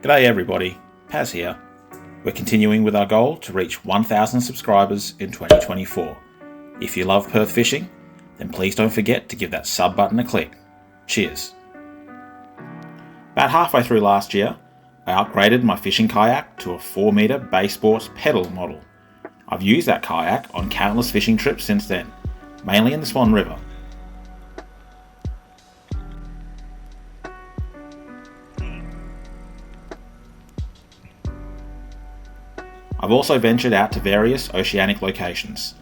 G'day everybody, Paz here. We're continuing with our goal to reach 1,000 subscribers in 2024. If you love Perth fishing, then please don't forget to give that sub button a click. Cheers. About halfway through last year, I upgraded my fishing kayak to a 4 metre Bay Sports pedal model. I've used that kayak on countless fishing trips since then, mainly in the Swan River. I've also ventured out to various oceanic locations.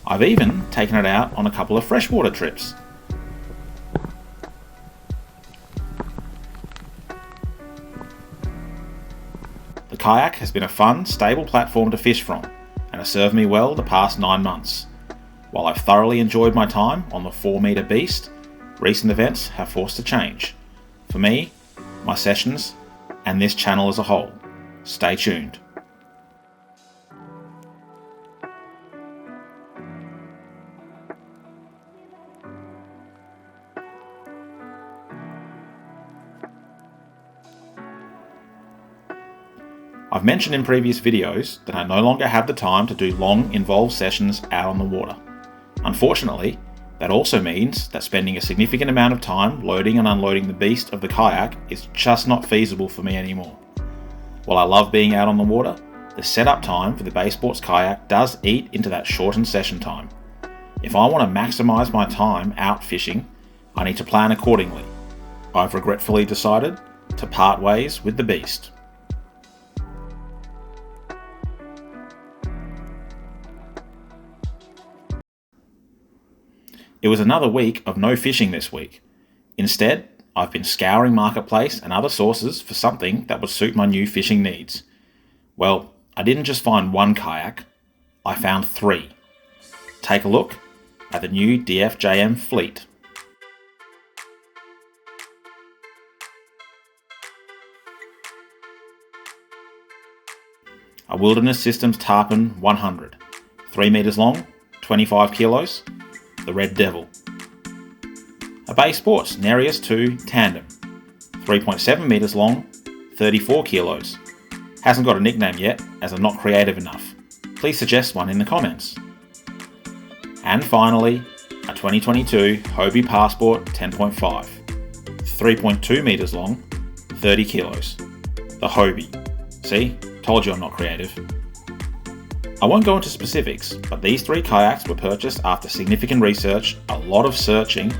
I've even taken it out on a couple of freshwater trips. The kayak has been a fun, stable platform to fish from, and has served me well the past 9 months. While I've thoroughly enjoyed my time on the 4 metre beast, recent events have forced a change. For me, my sessions, and this channel as a whole. Stay tuned. I've mentioned in previous videos that I no longer have the time to do long, involved sessions out on the water. Unfortunately, that also means that spending a significant amount of time loading and unloading the beast of the kayak is just not feasible for me anymore. While I love being out on the water, the setup time for the Bay Sports kayak does eat into that shortened session time. If I want to maximise my time out fishing, I need to plan accordingly. I've regretfully decided to part ways with the beast. It was another week of no fishing this week. Instead, I've been scouring Marketplace and other sources for something that would suit my new fishing needs. Well, I didn't just find one kayak, I found 3. Take a look at the new DFJM fleet. A Wilderness Systems Tarpon 100, 3 metres long, 25 kilos, the Red Devil. A Bay Sports Nereus 2 Tandem, 3.7 metres long, 34 kilos. Hasn't got a nickname yet, as I'm not creative enough. Please suggest one in the comments. And finally, a 2022 Hobie Passport 10.5, 3.2 metres long, 30 kilos. The Hobie. See? Told you I'm not creative. I won't go into specifics, but these 3 kayaks were purchased after significant research, a lot of searching,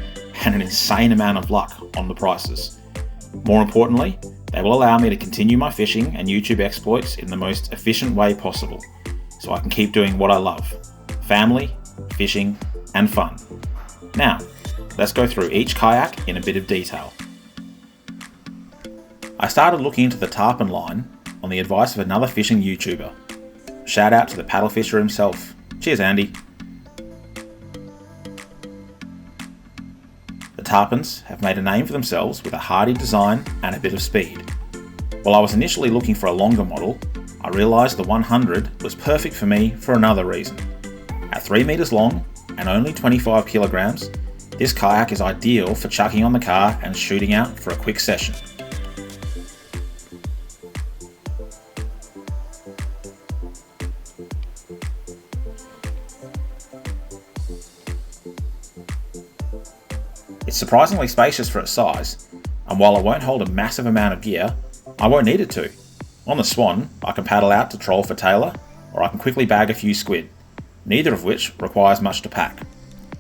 and an insane amount of luck on the prices. More importantly, they will allow me to continue my fishing and YouTube exploits in the most efficient way possible, so I can keep doing what I love: family, fishing, and fun. Now, let's go through each kayak in a bit of detail. I started looking into the Tarpon line on the advice of another fishing YouTuber. Shout out to the paddle fisher himself. Cheers, Andy. The Tarpons have made a name for themselves with a hardy design and a bit of speed. While I was initially looking for a longer model, I realised the 100 was perfect for me for another reason. At 3 metres long and only 25 kilograms, this kayak is ideal for chucking on the car and shooting out for a quick session. It's surprisingly spacious for its size, and while it won't hold a massive amount of gear, I won't need it to. On the Swan, I can paddle out to troll for tailor, or I can quickly bag a few squid, neither of which requires much to pack.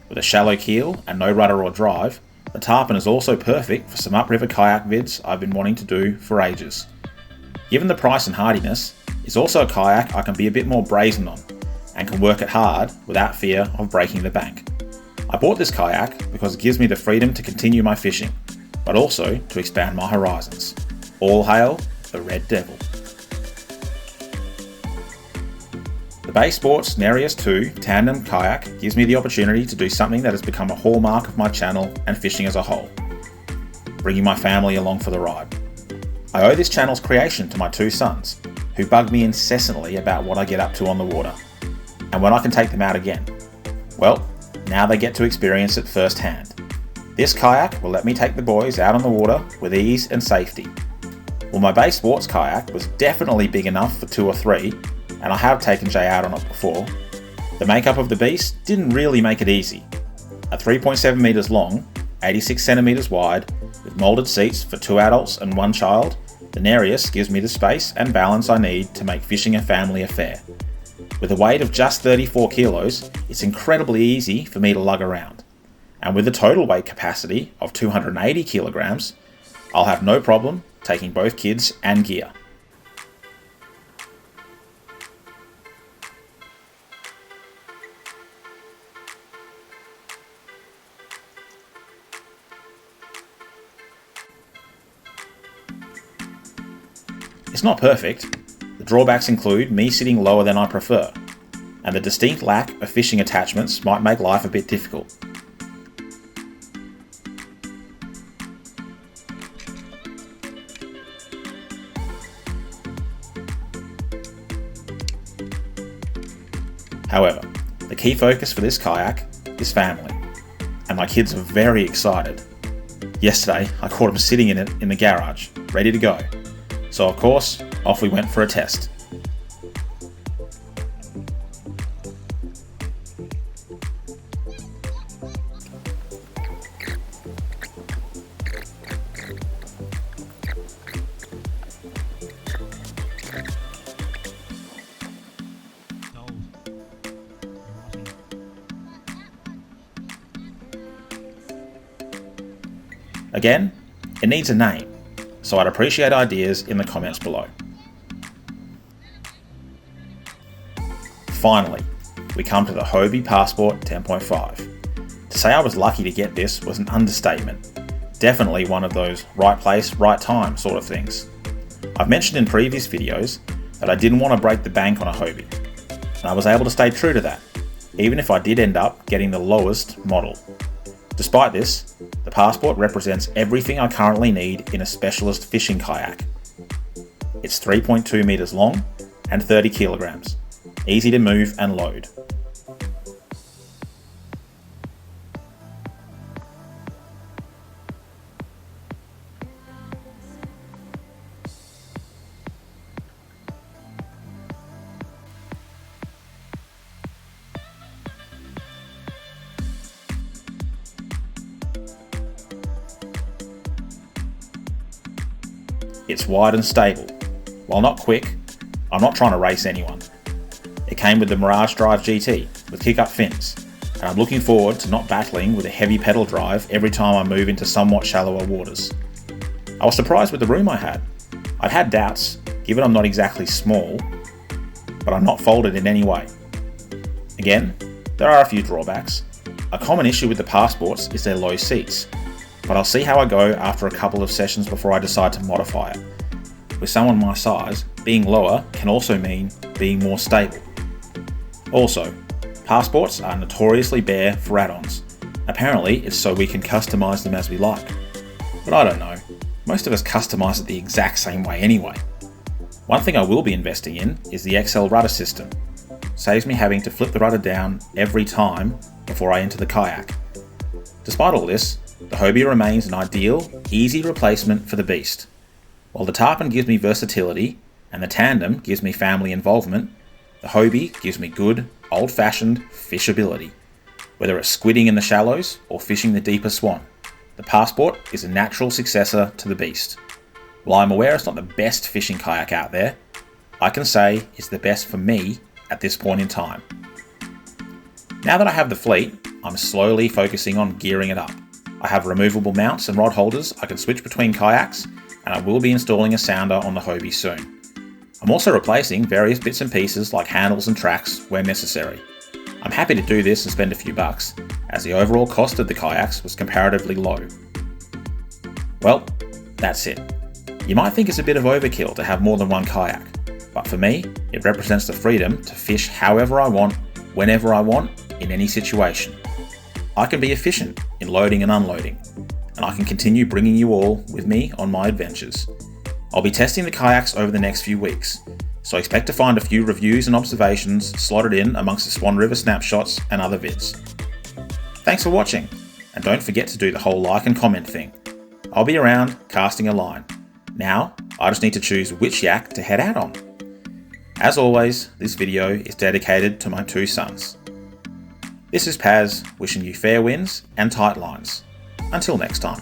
With a shallow keel and no rudder or drive, the Tarpon is also perfect for some upriver kayak vids I've been wanting to do for ages. Given the price and hardiness, it's also a kayak I can be a bit more brazen on, and can work it hard without fear of breaking the bank. I bought this kayak because it gives me the freedom to continue my fishing, but also to expand my horizons. All hail the Red Devil. The Bay Sports Nereus 2 Tandem kayak gives me the opportunity to do something that has become a hallmark of my channel and fishing as a whole: bringing my family along for the ride. I owe this channel's creation to my 2 sons, who bug me incessantly about what I get up to on the water, and when I can take them out again. Well, now they get to experience it firsthand. This kayak will let me take the boys out on the water with ease and safety. Well, my base sports kayak was definitely big enough for 2 or 3, and I have taken Jay out on it before. The makeup of the beast didn't really make it easy. At 3.7 metres long, 86 centimetres wide, with moulded seats for 2 adults and 1 child, the Nereus gives me the space and balance I need to make fishing a family affair. With a weight of just 34 kilos, it's incredibly easy for me to lug around. And with a total weight capacity of 280 kilograms, I'll have no problem taking both kids and gear. It's not perfect. The drawbacks include me sitting lower than I prefer, and the distinct lack of fishing attachments might make life a bit difficult. However, the key focus for this kayak is family, and my kids are very excited. Yesterday, I caught them sitting in it in the garage, ready to go. So of course, off we went for a test. Again, it needs a name, so I'd appreciate ideas in the comments below. Finally, we come to the Hobie Passport 10.5. To say I was lucky to get this was an understatement. Definitely one of those right place, right time sort of things. I've mentioned in previous videos that I didn't want to break the bank on a Hobie, and I was able to stay true to that, even if I did end up getting the lowest model. Despite this, the Passport represents everything I currently need in a specialist fishing kayak. It's 3.2 metres long and 30 kilograms, easy to move and load. It's wide and stable. While not quick, I'm not trying to race anyone. It came with the Mirage Drive GT with kick-up fins, and I'm looking forward to not battling with a heavy pedal drive every time I move into somewhat shallower waters. I was surprised with the room I had. I'd had doubts, given I'm not exactly small, but I'm not folded in any way. Again, there are a few drawbacks. A common issue with the Passports is their low seats, but I'll see how I go after a couple of sessions before I decide to modify it. With someone my size, being lower can also mean being more stable. Also, Passports are notoriously bare for add-ons. Apparently it's so we can customise them as we like. But I don't know, most of us customise it the exact same way anyway. One thing I will be investing in is the XL rudder system. Saves me having to flip the rudder down every time before I enter the kayak. Despite all this, the Hobie remains an ideal, easy replacement for the beast. While the Tarpon gives me versatility, and the Tandem gives me family involvement, the Hobie gives me good, old-fashioned fishability. Whether it's squidding in the shallows or fishing the deeper Swan, the Passport is a natural successor to the beast. While I'm aware it's not the best fishing kayak out there, I can say it's the best for me at this point in time. Now that I have the fleet, I'm slowly focusing on gearing it up. I have removable mounts and rod holders I can switch between kayaks, and I will be installing a sounder on the Hobie soon. I'm also replacing various bits and pieces like handles and tracks where necessary. I'm happy to do this and spend a few bucks, as the overall cost of the kayaks was comparatively low. Well, that's it. You might think it's a bit of overkill to have more than one kayak, but for me, it represents the freedom to fish however I want, whenever I want, in any situation. I can be efficient in loading and unloading, and I can continue bringing you all with me on my adventures. I'll be testing the kayaks over the next few weeks, so expect to find a few reviews and observations slotted in amongst the Swan River Snapshots and other vids. Thanks for watching. and don't forget to do the whole like and comment thing. I'll be around casting a line. Now, I just need to choose which yak to head out on. As always, this video is dedicated to my 2 sons. This is Paz, wishing you fair winds and tight lines. Until next time.